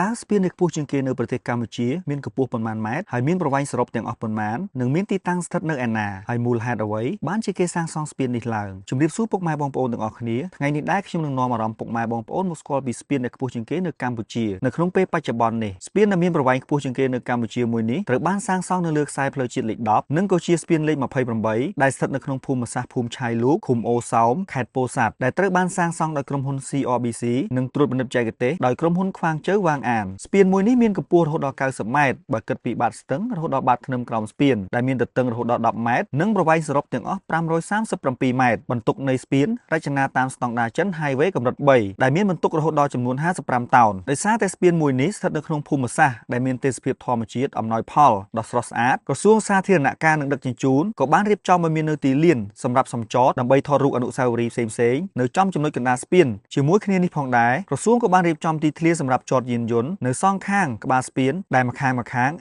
តើស្ពាននេះខ្ពស់ជាងគេនៅប្រទេសកម្ពុជាមានកម្ពស់ប៉ុន្មានម៉ែត្រហើយមានប្រវែងសរុបទាំងអស់ប៉ុន្មាននិងមានទីតាំងស្ថិតនៅឯណាហើយមូលហេតុអ្វីបានជាគេសាងសង់ស្ពាននេះឡើងជំរាបសួរពុកម៉ែបងប្អូនទាំងអស់គ្នាថ្ងៃនេះដែរខ្ញុំនឹងនាំអារម្មណ៍ពុកម៉ែបងប្អូនមកស្គាល់ពីស្ពានដែលខ្ពស់ជាងគេនៅកម្ពុជានៅក្នុងពេលបច្ចុប្បន្ននេះស្ពានដែលមានប្រវែងខ្ពស់ជាងគេនៅកម្ពុជាមួយនេះត្រូវបានសាងសង់នៅលើខ្សែផ្លូវជាតិលេខ10និងក៏ជាស្ពានលេខ28ដែលស្ថិតនៅក្នុងភូមិសាស្ត្រភូមិឆាយលូកឃុំអូសោមខេត្តពោធិ៍សាត់ដែលត្រូវបានសាងសង់ដោយក្រុមហ៊ុន CRBC និងត្រួតពិនិត្យបច្ចេកទេសដោយក្រុមហ៊ុនខ្វាងជើវាងអានស្ពានមួយនេះមានកម្ពស់រហូតដល់90ម៉ែត្របើគិតពីបាតស្ទឹងរហូតដល់បាតធ្នឹមក្រោមស្ពានដែលមានទទឹងរហូតដល់10ម៉ែត្រនិងប្រវែងសរុបទាំងអស់537ម៉ែត្របន្ទុកនៃស្ពានរចនាតាមស្តង់ដារចិន Highway កម្រិត3ដែលមានបន្ទុករហូតដល់ចំនួន55តោនដោយសារតែស្ពានមួយនេះស្ថិតនៅក្នុងភូមិសាស្ត្រដែលមានទេសភាពធម្មជាតិអំណោយផលដ៏ស្រស់ស្អាតក្រសួងសាធារណការនិងដឹកជញ្ជូនក៏បានរៀបចំឲ្យមាននៅទីលានសម្រាប់សម្ចតដើម្បីថតរូបអនុស្សាវរីយ៍ផ្សេងៗនៅចំចំណុចកណ្ដាលស្ពានជាមួយគ្នានេះផងដែរក្រសួងក៏បានរៀបចំទីធ្លាសម្រាប់ចតយានយន្តនៅសងខាងក្បាលស្ពានដែលម្ខាង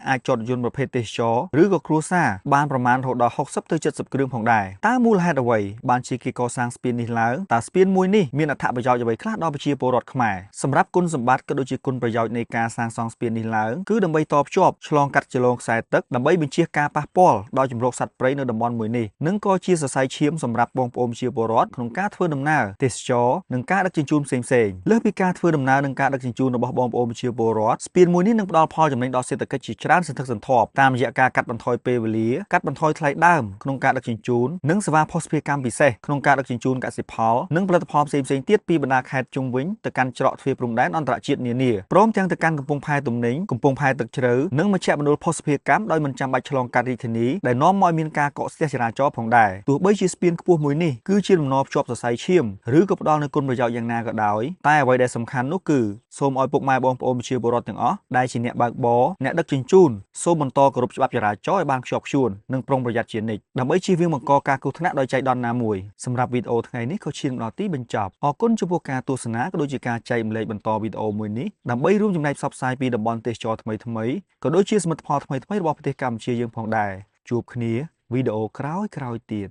អាចចតយន្តប្រភេទទេសចរឬក៏គ្រួសារបានប្រមាណរហូតដល់60ទៅ70គ្រឿងផងដែរតើមូលហេតុអ្វីបានជាគេកសាងស្ពាននេះឡើងតើស្ពានមួយនេះមានអត្ថប្រយោជន៍អ្វីខ្លះដល់ប្រជាពលរដ្ឋខ្មែរសម្រាប់គុណសម្បត្តិក៏ដូចជាគុណប្រយោជន៍នៃការសាងសង់ស្ពាននេះឡើងគឺដើម្បីតភ្ជាប់ឆ្លងកាត់ចរងខ្សែទឹកដើម្បីបញ្ជៀសការប៉ះពាល់ដល់ជម្រកសត្វព្រៃនៅតំបន់មួយនេះនិងក៏ជាសរសៃឈាមសម្រាប់បងប្អូនប្រជាពលរដ្ឋក្នុងការធ្វើដំណើរទេសចរនិងការដឹកជញ្ជូនផ្សេងៗលើសពីការធ្វើដំណើរនិងការដឹកជញ្ជូនរបស់បងប្អូនប្រជាពលរដ្ឋស្ពានមួយនេះនឹងផ្ដល់ផលចំណេញដល់សេដ្ឋកិច្ចជាច្រើនសន្ធឹកសន្ធាប់តាមរយៈការកាត់បន្ថយពេលវេលាកាត់បន្ថយថ្លៃដើមក្នុងការដឹកជញ្ជូននិងសេវាភស្តុភារកម្មពិសេសក្នុងការដឹកជញ្ជូនកសិផលនិងផលិតផលផ្សេងៗទៀតពីបណ្ដាខេត្តជុំវិញទៅកាន់ច្រកទ្វារព្រំដែនអន្តរជាតិនានាព្រមទាំងទៅកាន់កំពង់ផែទំនិញកំពង់ផែទឹកជ្រៅនិងមជ្ឈមណ្ឌលភស្តុភារកម្មដោយមិនចាំបាច់ឆ្លងកាត់រាជធានីដែលនាំមកឲ្យមានការកកស្ទះចរាចរណ៍ផងដែរទោះបីជាស្ពានខ្ពស់មួយនេះគឺជាដំណរភ្ជាប់សរសៃឈាមឬក៏ផ្ដល់នូវគុណប្រយោជន៍យ៉ាងណាក៏ដោយតែអ្វីដែលសំខាន់នោះគឺសូមឲ្យពុកម៉ែបងប្អូនប្រជាពលរដ្ឋទាំងអស់ដែលជាអ្នកបើកបរអ្នកដឹកជញ្ជូនសូមបន្តគោរពច្បាប់ចរាចរណ៍ឲ្យបានខ្ជាប់ខ្ជួននិងប្រុងប្រយ័ត្នជានិច្ចដើម្បីជៀសវាងបង្កការគ្រោះថ្នាក់ដោយចៃដន្យណាមួយសម្រាប់វីដេអូថ្ងៃនេះក៏ឈានដល់ទីបញ្ចប់អរគុណចំពោះការទស្សនាក៏ដូចជាការចែករំលែកបន្តវីដេអូមួយនេះដើម្បីរួមចំណែកផ្សព្វផ្សាយពីតំបន់ទេសចរថ្មីៗក៏ដូចជាសមិទ្ធផលថ្មីៗរបស់ប្រទេសកម្ពុជាយើងផងដែរជួបគ្នាវីដេអូក្រោយៗទៀត